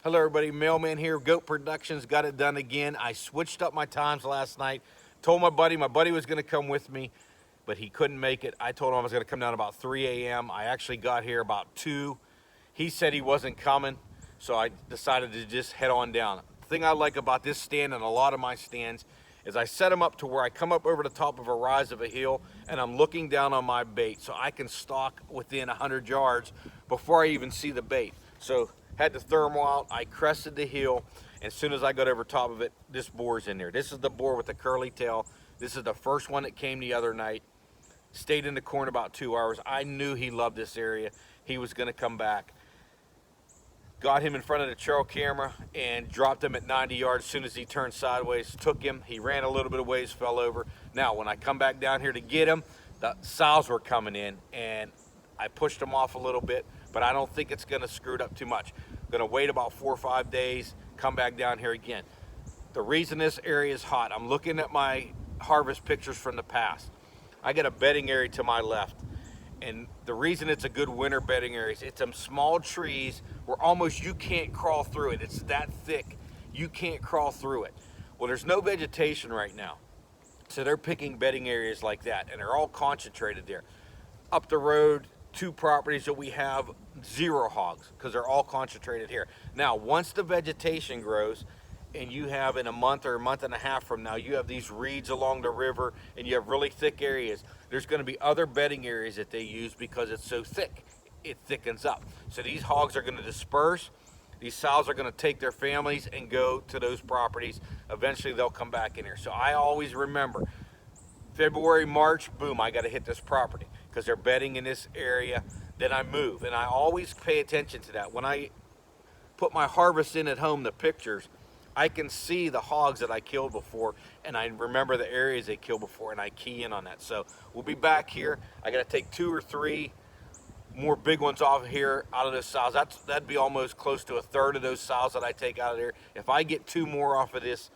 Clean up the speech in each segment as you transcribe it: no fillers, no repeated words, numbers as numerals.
Hello everybody, Mailman here. Goat Productions got it done again. I switched up my times last night. Told my buddy was gonna come with me, but he couldn't make it. I told him I was gonna come down about 3 a.m. I actually got here about 2. He said he wasn't coming, so I decided to just head on down. The thing I like about this stand and a lot of my stands is I set them up to where I come up over the top of a rise of a hill and I'm looking down on my bait so I can stalk within 100 yards before I even see the bait. So had the thermal out, I crested the hill, and as soon as I got over top of it, this boar's in there. This is the boar with the curly tail. This is the first one that came the other night. Stayed in the corn about 2 hours. I knew he loved this area. He was gonna come back. Got him in front of the trail camera and dropped him at 90 yards as soon as he turned sideways. Took him, he ran a little bit of ways, fell over. Now, when I come back down here to get him, the sows were coming in and I pushed them off a little bit, but I don't think it's gonna screw it up too much. I'm gonna wait about 4 or 5 days, come back down here again. The reason this area is hot, I'm looking at my harvest pictures from the past. I got a bedding area to my left. And the reason it's a good winter bedding area is it's some small trees where almost you can't crawl through it. It's that thick, you can't crawl through it. Well, there's no vegetation right now. So they're picking bedding areas like that and they're all concentrated there. Up the road, 2 properties that we have, 0 hogs because they're all concentrated here. Now, once the vegetation grows, and you have in a month or a month and a half from now, you have these reeds along the river and you have really thick areas. There's gonna be other bedding areas that they use because it's so thick, it thickens up. So these hogs are gonna disperse. These sows are gonna take their families and go to those properties. Eventually they'll come back in here. So I always remember, February, March, boom, I gotta hit this property because they're bedding in this area. Then I move, and I always pay attention to that. When I put my harvest in at home, the pictures, I can see the hogs that I killed before, and I remember the areas they killed before, and I key in on that. So we'll be back here. I got to take 2 or 3 more big ones off here out of those sows. That'd be almost close to 1/3 of those sows that I take out of there. If I get 2 more off of this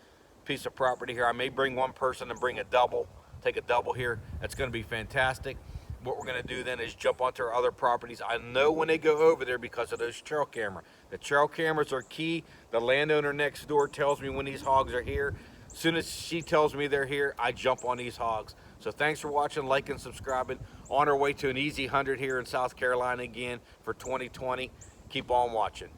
piece of property here, I may bring one person and bring a double, take a double here. That's going to be fantastic. What we're going to do then is jump onto our other properties. I know when they go over there because of those trail camera. The trail cameras are key. The landowner next door tells me when these hogs are here. As soon as she tells me they're here, I jump on these hogs. So thanks for watching, liking, subscribing. On our way to an easy 100 here in South Carolina again for 2020. Keep on watching.